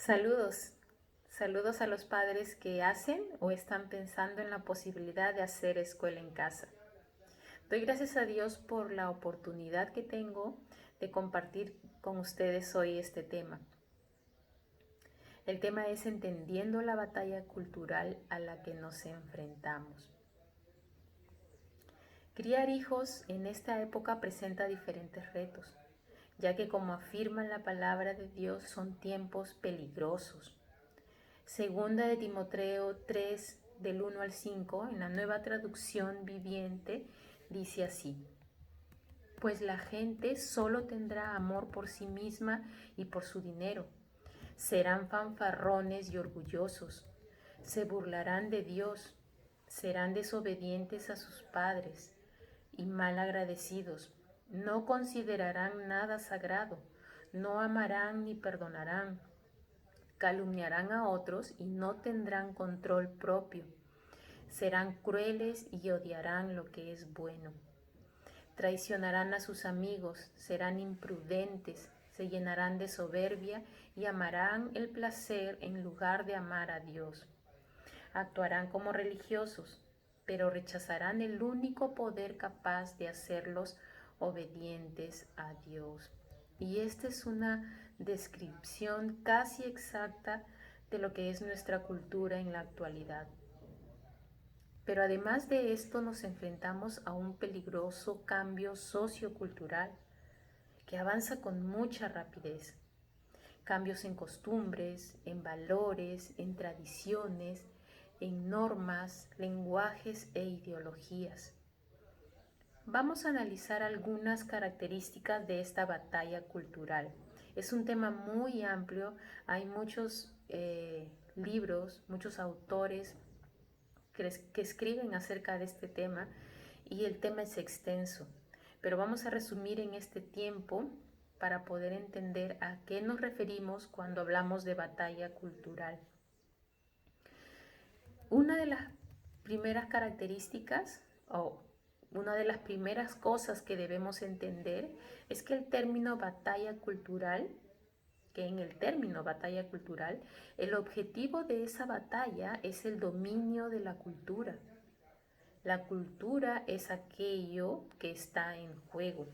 Saludos, saludos a los padres que hacen o están pensando en la posibilidad de hacer escuela en casa. Doy gracias a Dios por la oportunidad que tengo de compartir con ustedes hoy este tema. El tema es entendiendo la batalla cultural a la que nos enfrentamos. Criar hijos en esta época presenta diferentes retos, ya que como afirma la palabra de Dios son tiempos peligrosos. Segunda de Timoteo 3, del 1 al 5, en la Nueva Traducción Viviente, dice así: Pues la gente solo tendrá amor por sí misma y por su dinero. Serán fanfarrones y orgullosos. Se burlarán de Dios. Serán desobedientes a sus padres y mal agradecidos. No considerarán nada sagrado. No amarán ni perdonarán. Calumniarán a otros y no tendrán control propio. Serán crueles y odiarán lo que es bueno. Traicionarán a sus amigos, serán imprudentes, se llenarán de soberbia y amarán el placer en lugar de amar a Dios. Actuarán como religiosos, pero rechazarán el único poder capaz de hacerlos obedientes a Dios. Y esta es una descripción casi exacta de lo que es nuestra cultura en la actualidad. Pero además de esto nos enfrentamos a un peligroso cambio sociocultural que avanza con mucha rapidez. Cambios en costumbres, en valores, en tradiciones, en normas, lenguajes e ideologías. Vamos a analizar algunas características de esta batalla cultural. Es un tema muy amplio, hay muchos libros, muchos autores que escriben acerca de este tema y el tema es extenso, pero vamos a resumir en este tiempo para poder entender a qué nos referimos cuando hablamos de batalla cultural. Una de las primeras características o una de las primeras cosas que debemos entender es que en el término batalla cultural, el objetivo de esa batalla es el dominio de la cultura. La cultura es aquello que está en juego.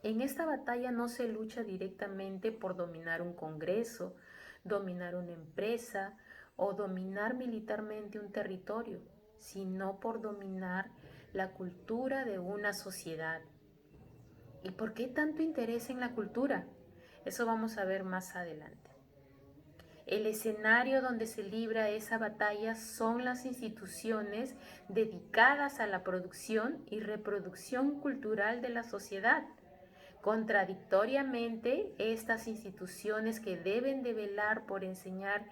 En esta batalla no se lucha directamente por dominar un congreso, dominar una empresa o dominar militarmente un territorio, sino por dominar la cultura de una sociedad. ¿Y por qué tanto interés en la cultura? Eso vamos a ver más adelante. El escenario donde se libra esa batalla son las instituciones dedicadas a la producción y reproducción cultural de la sociedad. Contradictoriamente, estas instituciones que deben de velar por enseñar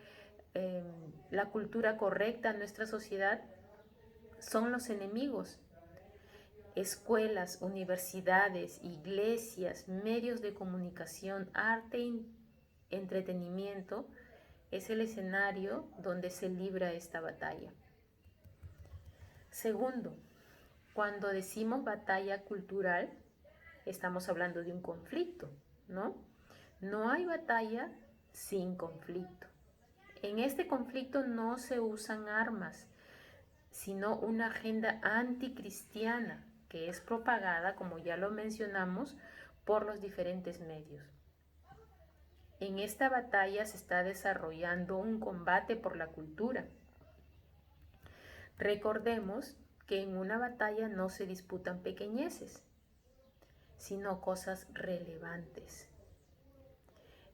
la cultura correcta a nuestra sociedad son los enemigos. Escuelas, universidades, iglesias, medios de comunicación, arte y entretenimiento es el escenario donde se libra esta batalla. Segundo, cuando decimos batalla cultural, estamos hablando de un conflicto, ¿no? No hay batalla sin conflicto. En este conflicto no se usan armas, sino una agenda anticristiana que es propagada, como ya lo mencionamos, por los diferentes medios. En esta batalla se está desarrollando un combate por la cultura. Recordemos que en una batalla no se disputan pequeñeces, sino cosas relevantes.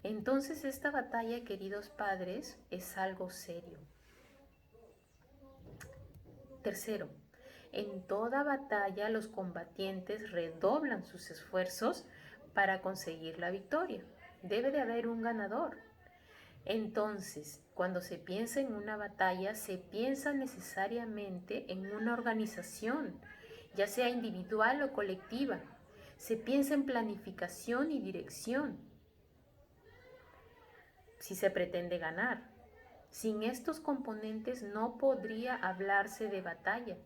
Entonces esta batalla, queridos padres, es algo serio. Tercero, en toda batalla los combatientes redoblan sus esfuerzos para conseguir la victoria. Debe de haber un ganador. Entonces, cuando se piensa en una batalla, se piensa necesariamente en una organización, ya sea individual o colectiva. Se piensa en planificación y dirección, si se pretende ganar. Sin estos componentes no podría hablarse de batalla.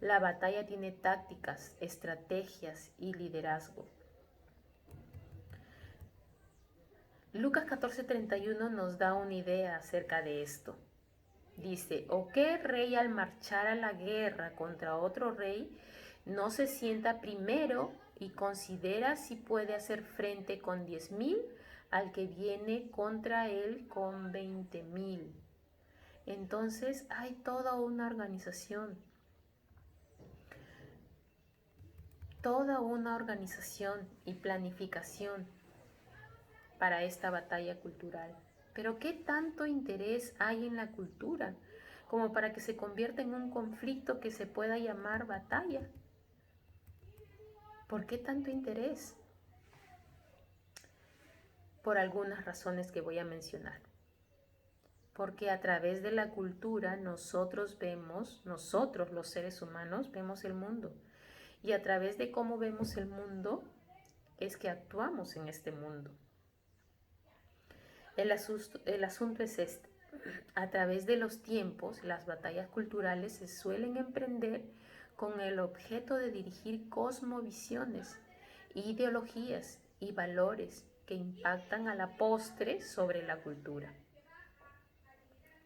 La batalla tiene tácticas, estrategias y liderazgo. Lucas 14:31 nos da una idea acerca de esto. Dice, ¿o qué rey al marchar a la guerra contra otro rey no se sienta primero y considera si puede hacer frente con 10,000 al que viene contra él con 20,000? Entonces hay toda una organización y planificación para esta batalla cultural. Pero ¿qué tanto interés hay en la cultura como para que se convierta en un conflicto que se pueda llamar batalla? ¿Por qué tanto interés? Por algunas razones que voy a mencionar. Porque a través de la cultura nosotros los seres humanos, vemos el mundo. Y a través de cómo vemos el mundo es que actuamos en este mundo. El asunto es este. A través de los tiempos, las batallas culturales se suelen emprender con el objeto de dirigir cosmovisiones, ideologías y valores que impactan a la postre sobre la cultura.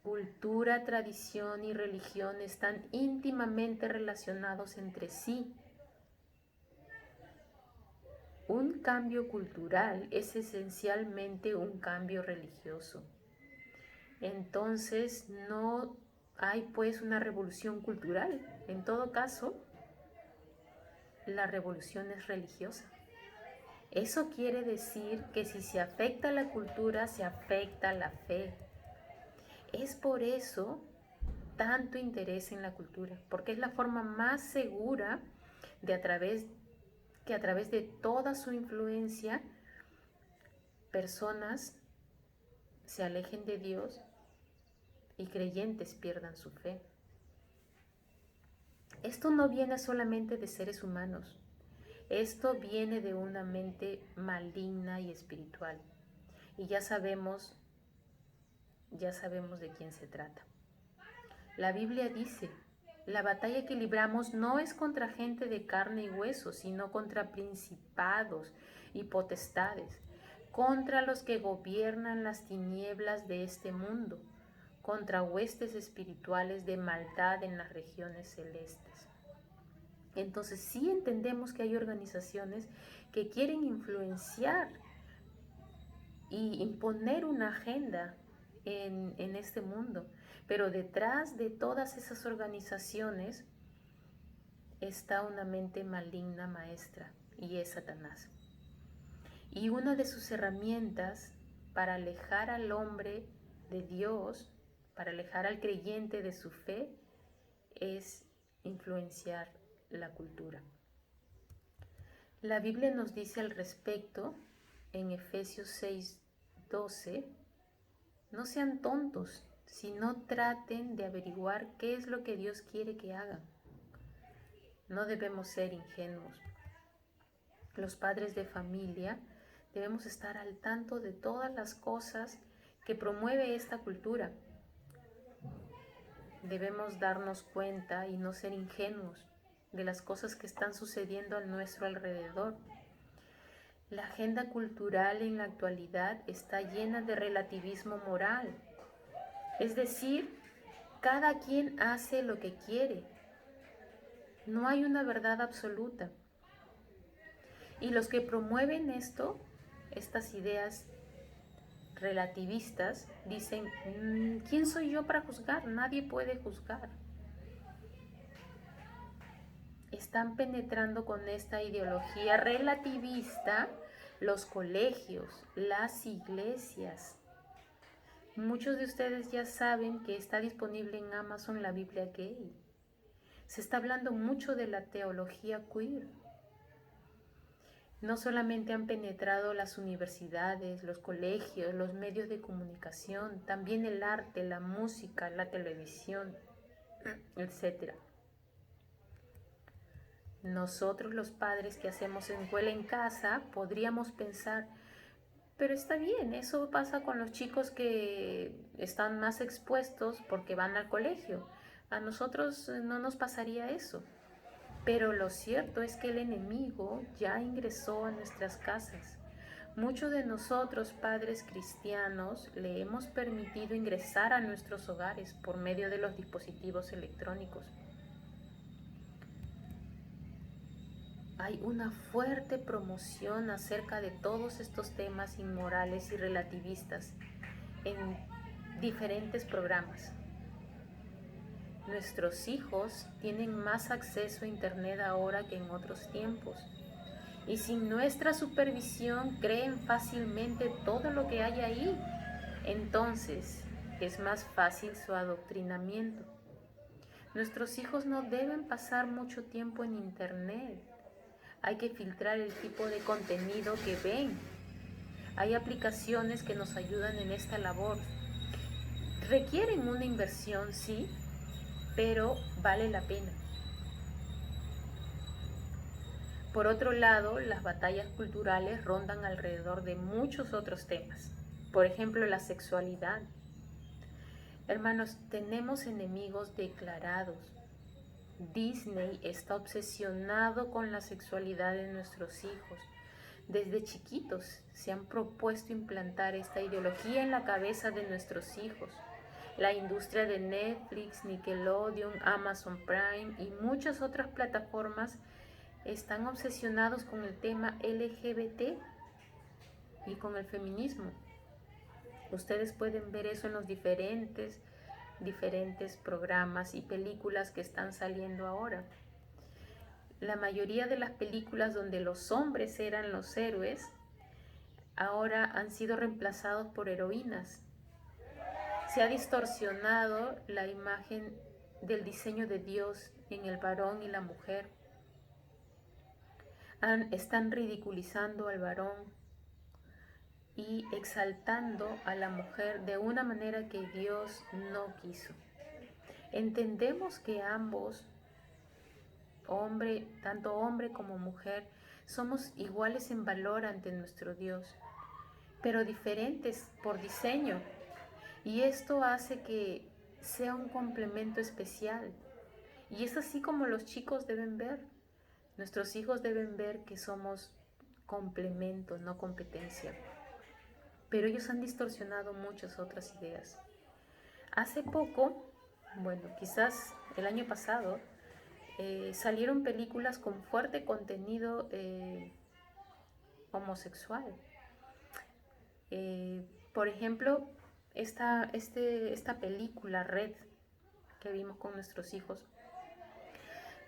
Cultura, tradición y religión están íntimamente relacionados entre sí. Un cambio cultural es esencialmente un cambio religioso. Entonces no hay pues una revolución cultural. En todo caso, la revolución es religiosa. Eso quiere decir que si se afecta la cultura, se afecta la fe. Es por eso tanto interés en la cultura, porque es la forma más segura de a través de toda su influencia, personas se alejen de Dios y creyentes pierdan su fe. Esto no viene solamente de seres humanos, esto viene de una mente maligna y espiritual. Y ya sabemos de quién se trata. La Biblia dice, la batalla que libramos no es contra gente de carne y hueso, sino contra principados y potestades, contra los que gobiernan las tinieblas de este mundo, contra huestes espirituales de maldad en las regiones celestes. Entonces sí entendemos que hay organizaciones que quieren influenciar y imponer una agenda en este mundo, pero detrás de todas esas organizaciones está una mente maligna maestra, y es Satanás. Y una de sus herramientas para alejar al hombre de Dios, para alejar al creyente de su fe, es influenciar la cultura. La Biblia nos dice al respecto en Efesios 6:12, no sean tontos, sino traten de averiguar qué es lo que Dios quiere que hagan. No debemos ser ingenuos. Los padres de familia debemos estar al tanto de todas las cosas que promueve esta cultura. Debemos darnos cuenta y no ser ingenuos de las cosas que están sucediendo a nuestro alrededor. La agenda cultural en la actualidad está llena de relativismo moral. Es decir, cada quien hace lo que quiere. No hay una verdad absoluta. Y los que promueven estas ideas relativistas, dicen, ¿quién soy yo para juzgar? Nadie puede juzgar. Están penetrando con esta ideología relativista los colegios, las iglesias. Muchos de ustedes ya saben que está disponible en Amazon la Biblia Gay. Se está hablando mucho de la teología queer. No solamente han penetrado las universidades, los colegios, los medios de comunicación, también el arte, la música, la televisión, etc. Nosotros los padres que hacemos escuela en casa podríamos pensar, pero está bien, eso pasa con los chicos que están más expuestos porque van al colegio. A nosotros no nos pasaría eso. Pero lo cierto es que el enemigo ya ingresó a nuestras casas Muchos de nosotros, padres cristianos, le hemos permitido ingresar a nuestros hogares por medio de los dispositivos electrónicos. Hay una fuerte promoción acerca de todos estos temas inmorales y relativistas en diferentes programas. Nuestros hijos tienen más acceso a Internet ahora que en otros tiempos. Y sin nuestra supervisión creen fácilmente todo lo que hay ahí. Entonces es más fácil su adoctrinamiento. Nuestros hijos no deben pasar mucho tiempo en Internet. Hay que filtrar el tipo de contenido que ven. Hay aplicaciones que nos ayudan en esta labor. Requieren una inversión, sí, pero vale la pena. Por otro lado, las batallas culturales rondan alrededor de muchos otros temas. Por ejemplo, la sexualidad. Hermanos, tenemos enemigos declarados. Disney está obsesionado con la sexualidad de nuestros hijos. Desde chiquitos se han propuesto implantar esta ideología en la cabeza de nuestros hijos. La industria de Netflix, Nickelodeon, Amazon Prime y muchas otras plataformas están obsesionados con el tema LGBT y con el feminismo. Ustedes pueden ver eso en los diferentes programas y películas que están saliendo ahora. La mayoría de las películas donde los hombres eran los héroes ahora han sido reemplazados por heroínas. Se ha distorsionado la imagen del diseño de Dios en el varón y la mujer. Están ridiculizando al varón y exaltando a la mujer de una manera que Dios no quiso. Entendemos que ambos, tanto hombre como mujer, somos iguales en valor ante nuestro Dios, pero diferentes por diseño. Y esto hace que sea un complemento especial. Y es así como los chicos deben ver. Nuestros hijos deben ver que somos complemento, no competencia. Pero ellos han distorsionado muchas otras ideas. Hace poco, quizás el año pasado, salieron películas con fuerte contenido homosexual. Por ejemplo, esta película Red que vimos con nuestros hijos,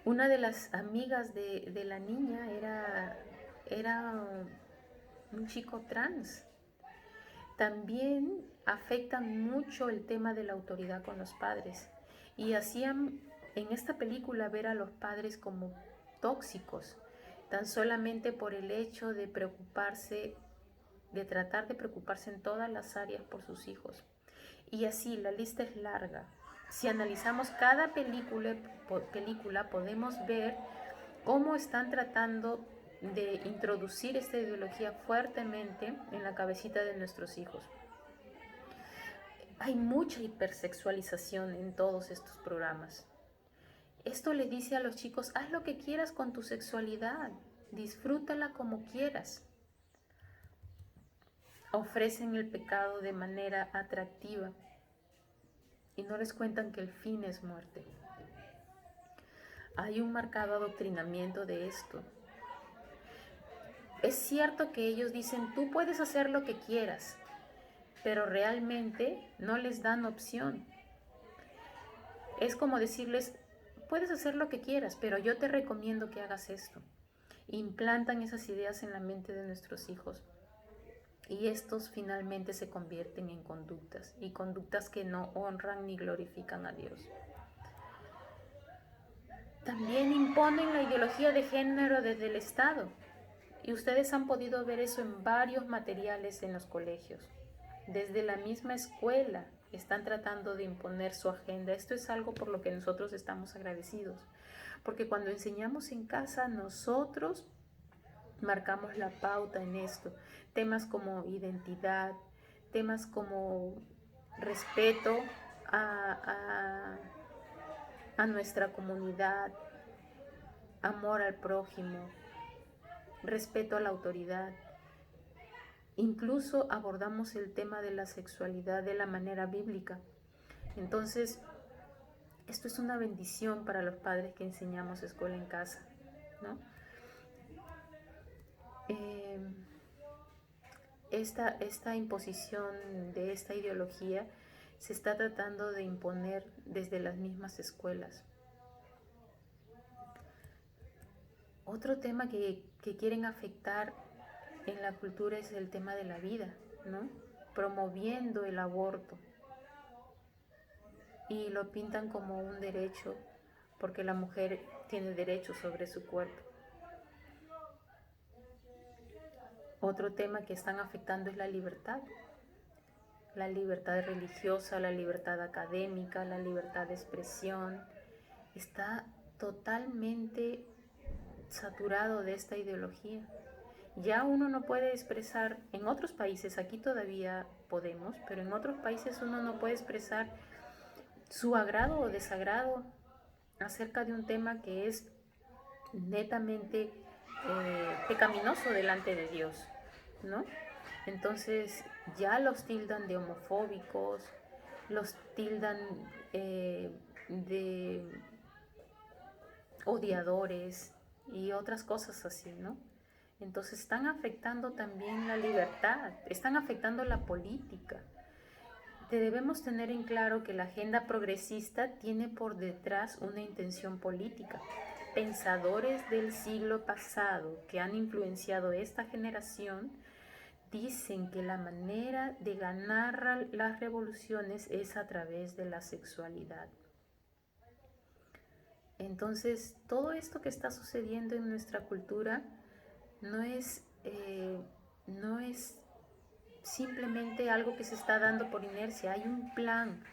una de las amigas de la niña era un chico trans. También afectan mucho el tema de la autoridad con los padres y hacían en esta película ver a los padres como tóxicos, tan solamente por el hecho de tratar de preocuparse en todas las áreas por sus hijos. Y así la lista es larga. Si analizamos cada película podemos ver cómo están tratando de introducir esta ideología fuertemente en la cabecita de nuestros hijos. Hay mucha hipersexualización en todos estos programas. Esto le dice a los chicos: haz lo que quieras con tu sexualidad, disfrútala como quieras. Ofrecen el pecado de manera atractiva y no les cuentan que el fin es muerte. Hay un marcado adoctrinamiento de esto. Es cierto que ellos dicen: tú puedes hacer lo que quieras, pero realmente no les dan opción. Es como decirles: puedes hacer lo que quieras, pero yo te recomiendo que hagas esto. Implantan esas ideas en la mente de nuestros hijos y estos finalmente se convierten en conductas que no honran ni glorifican a Dios. También imponen la ideología de género desde el Estado. Y ustedes han podido ver eso en varios materiales en los colegios. Desde la misma escuela están tratando de imponer su agenda. Esto es algo por lo que nosotros estamos agradecidos. Porque cuando enseñamos en casa, nosotros marcamos la pauta en esto. Temas como identidad, temas como respeto a nuestra comunidad, amor al prójimo, respeto a la autoridad. incluso abordamos el tema de la sexualidad de la manera bíblica. Entonces, esto es una bendición para los padres que enseñamos escuela en casa, ¿no? Esta imposición de esta ideología se está tratando de imponer desde las mismas escuelas. Otro tema que quieren afectar en la cultura es el tema de la vida, ¿no? Promoviendo el aborto. Y lo pintan como un derecho, porque la mujer tiene derecho sobre su cuerpo. Otro tema que están afectando es la libertad religiosa, la libertad académica, la libertad de expresión. Está totalmente saturado de esta ideología. Ya uno no puede expresar, en otros países, aquí todavía podemos, pero en otros países uno no puede expresar su agrado o desagrado acerca de un tema que es netamente pecaminoso delante de Dios, ¿no? Entonces ya los tildan de homofóbicos, los tildan de odiadores y otras cosas así, ¿no? Entonces están afectando también la libertad, están afectando la política. Debemos tener en claro que la agenda progresista tiene por detrás una intención política. Pensadores del siglo pasado que han influenciado esta generación dicen que la manera de ganar las revoluciones es a través de la sexualidad. Entonces, todo esto que está sucediendo en nuestra cultura no es simplemente algo que se está dando por inercia. Hay un plan,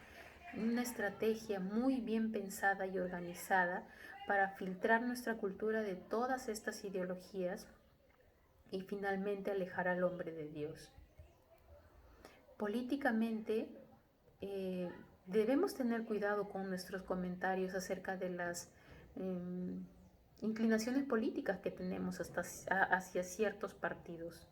una estrategia muy bien pensada y organizada para filtrar nuestra cultura de todas estas ideologías y finalmente alejar al hombre de Dios. Políticamente, debemos tener cuidado con nuestros comentarios acerca de las inclinaciones políticas que tenemos hacia ciertos partidos.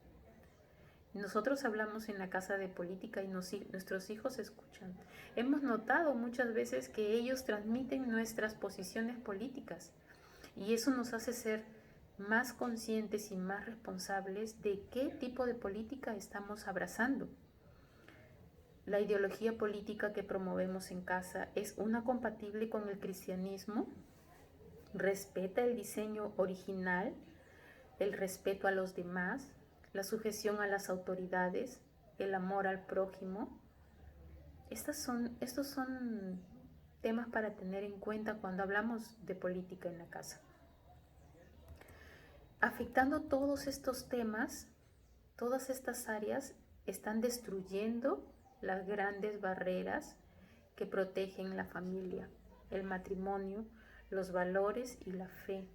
Nosotros hablamos en la casa de política y nuestros hijos escuchan. Hemos notado muchas veces que ellos transmiten nuestras posiciones políticas y eso nos hace ser más conscientes y más responsables de qué tipo de política estamos abrazando. La ideología política que promovemos en casa es una compatible con el cristianismo, respeta el diseño original, el respeto a los demás, la sujeción a las autoridades, el amor al prójimo. Estos son temas para tener en cuenta cuando hablamos de política en la casa. Afectando todos estos temas, todas estas áreas están destruyendo las grandes barreras que protegen la familia, el matrimonio, los valores y la fe.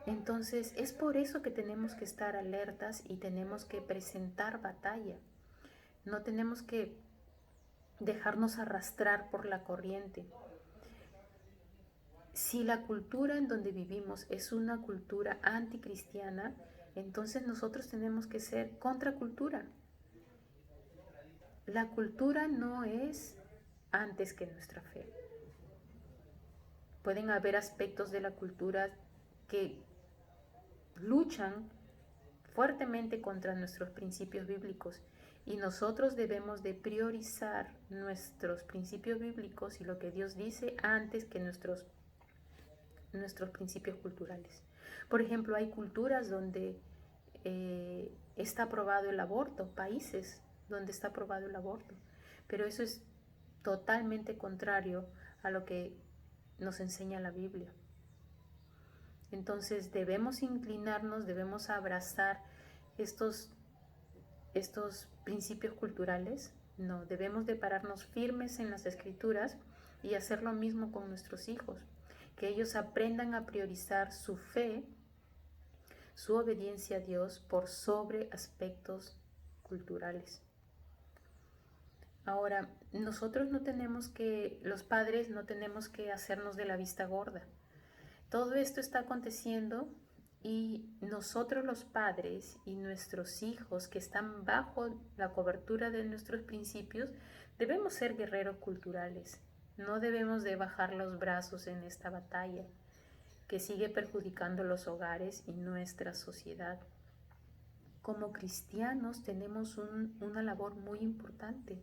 Entonces, es por eso que tenemos que estar alertas y tenemos que presentar batalla. No tenemos que dejarnos arrastrar por la corriente. Si la cultura en donde vivimos es una cultura anticristiana, entonces nosotros tenemos que ser contracultura. La cultura no es antes que nuestra fe. Pueden haber aspectos de la cultura que luchan fuertemente contra nuestros principios bíblicos y nosotros debemos de priorizar nuestros principios bíblicos y lo que Dios dice antes que nuestros principios culturales. Por ejemplo, hay culturas donde está aprobado el aborto, países donde está aprobado el aborto, pero eso es totalmente contrario a lo que nos enseña la Biblia. Entonces debemos inclinarnos, debemos abrazar estos principios culturales. No, debemos de pararnos firmes en las Escrituras y hacer lo mismo con nuestros hijos, que ellos aprendan a priorizar su fe, su obediencia a Dios por sobre aspectos culturales. Ahora, nosotros los padres no tenemos que hacernos de la vista gorda. Todo esto está aconteciendo Y nosotros los padres y nuestros hijos que están bajo la cobertura de nuestros principios, debemos ser guerreros culturales. No debemos de bajar los brazos en esta batalla que sigue perjudicando los hogares y nuestra sociedad. Como cristianos tenemos una labor muy importante.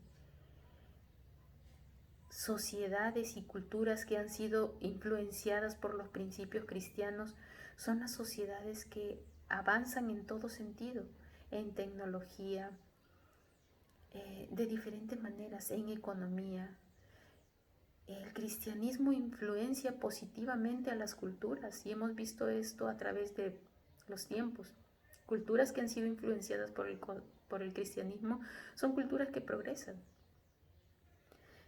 Sociedades y culturas que han sido influenciadas por los principios cristianos son las sociedades que avanzan en todo sentido, en tecnología, de diferentes maneras, en economía. El cristianismo influencia positivamente a las culturas y hemos visto esto a través de los tiempos. Culturas que han sido influenciadas por el cristianismo son culturas que progresan.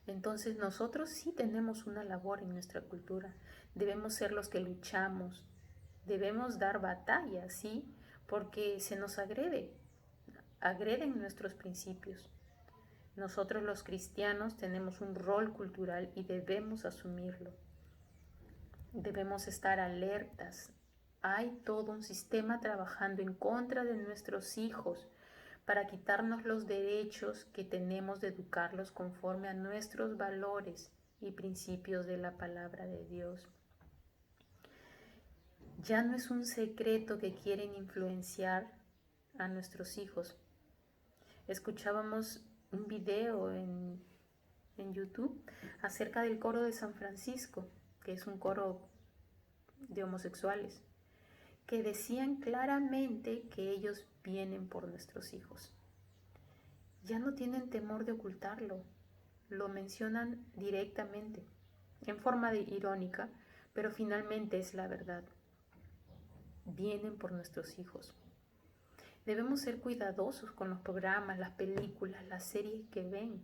Entonces nosotros sí tenemos una labor en nuestra cultura. Debemos ser los que luchamos. Debemos dar batalla, sí, porque se nos agreden nuestros principios. Nosotros los cristianos tenemos un rol cultural y debemos asumirlo. Debemos estar alertas. Hay todo un sistema trabajando en contra de nuestros hijos para quitarnos los derechos que tenemos de educarlos conforme a nuestros valores y principios de la palabra de Dios. Ya no es un secreto que quieren influenciar a nuestros hijos. Escuchábamos un video en YouTube acerca del coro de San Francisco, que es un coro de homosexuales, que decían claramente que ellos vienen por nuestros hijos. Ya no tienen temor de ocultarlo, lo mencionan directamente, en forma irónica, pero finalmente es la verdad. Vienen por nuestros hijos. Debemos ser cuidadosos con los programas, las películas, las series que ven.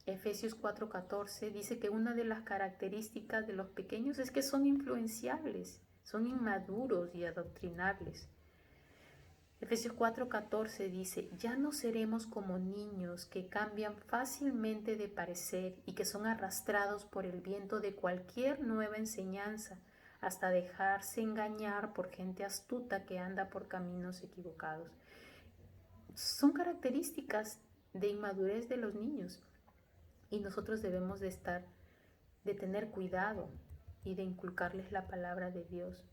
Efesios 4:14 dice que una de las características de los pequeños es que son influenciables, son inmaduros y adoctrinables. Efesios 4:14 dice, ya no seremos como niños que cambian fácilmente de parecer y que son arrastrados por el viento de cualquier nueva enseñanza hasta dejarse engañar por gente astuta que anda por caminos equivocados. Son características de inmadurez de los niños y nosotros debemos de tener cuidado y de inculcarles la palabra de Dios.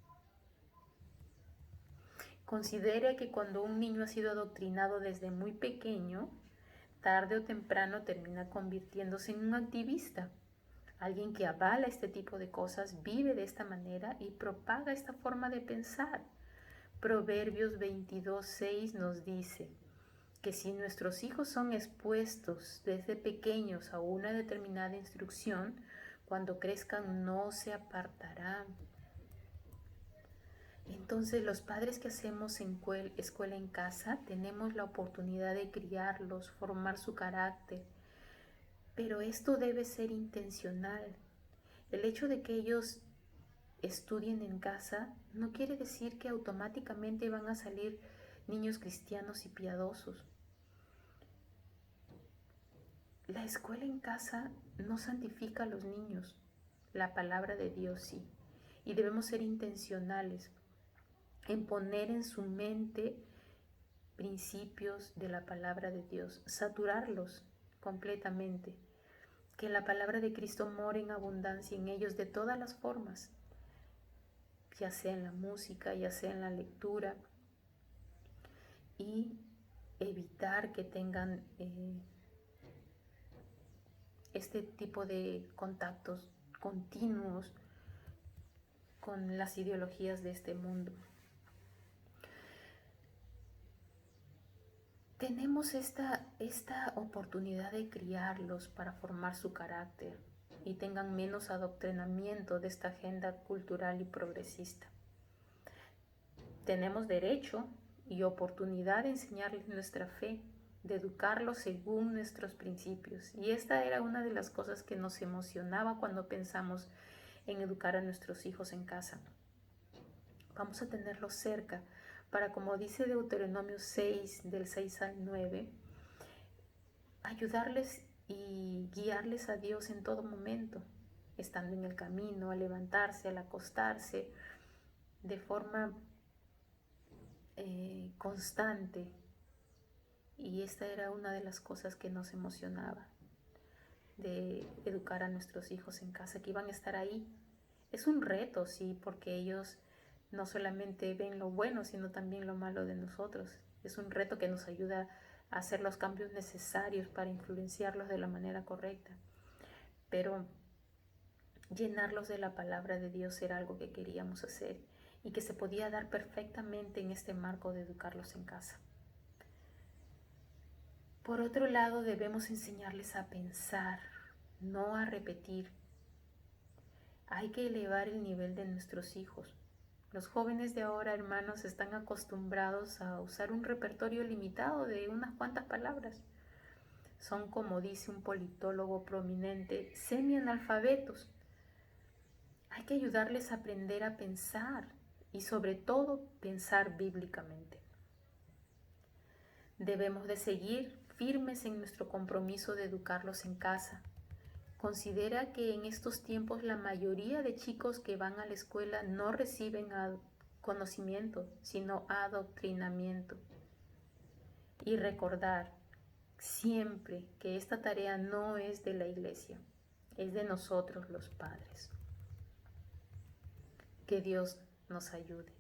Considere que cuando un niño ha sido adoctrinado desde muy pequeño, tarde o temprano termina convirtiéndose en un activista. Alguien que avala este tipo de cosas, vive de esta manera y propaga esta forma de pensar. Proverbios 22:6 nos dice que si nuestros hijos son expuestos desde pequeños a una determinada instrucción, cuando crezcan no se apartarán. Entonces los padres que hacemos en escuela en casa tenemos la oportunidad de criarlos, formar su carácter, pero esto debe ser intencional. El hecho de que ellos estudien en casa no quiere decir que automáticamente van a salir niños cristianos y piadosos. La escuela en casa no santifica a los niños, la palabra de Dios sí, y debemos ser intencionales en poner en su mente principios de la palabra de Dios, saturarlos completamente, que la palabra de Cristo more en abundancia en ellos de todas las formas, ya sea en la música, ya sea en la lectura, y evitar que tengan este tipo de contactos continuos con las ideologías de este mundo. Tenemos esta oportunidad de criarlos para formar su carácter y tengan menos adoctrinamiento de esta agenda cultural y progresista. Tenemos derecho y oportunidad de enseñarles nuestra fe, de educarlos según nuestros principios. Y esta era una de las cosas que nos emocionaba cuando pensamos en educar a nuestros hijos en casa. Vamos a tenerlos cerca para, como dice Deuteronomio 6, del 6 al 9, ayudarles y guiarles a Dios en todo momento, estando en el camino, al levantarse, al acostarse, de forma constante, y esta era una de las cosas que nos emocionaba de educar a nuestros hijos en casa, que iban a estar ahí. Es un reto, sí, porque ellos no solamente ven lo bueno, sino también lo malo de nosotros. Es un reto que nos ayuda a hacer los cambios necesarios para influenciarlos de la manera correcta. Pero llenarlos de la palabra de Dios era algo que queríamos hacer y que se podía dar perfectamente en este marco de educarlos en casa. Por otro lado, debemos enseñarles a pensar, no a repetir. Hay que elevar el nivel de nuestros hijos. Los jóvenes de ahora, hermanos, están acostumbrados a usar un repertorio limitado de unas cuantas palabras. Son, como dice un politólogo prominente, semianalfabetos. Hay que ayudarles a aprender a pensar y sobre todo pensar bíblicamente. Debemos de seguir firmes en nuestro compromiso de educarlos en casa. Considera que en estos tiempos la mayoría de chicos que van a la escuela no reciben conocimiento, sino adoctrinamiento. Y recordar siempre que esta tarea no es de la iglesia, es de nosotros los padres. Que Dios nos ayude.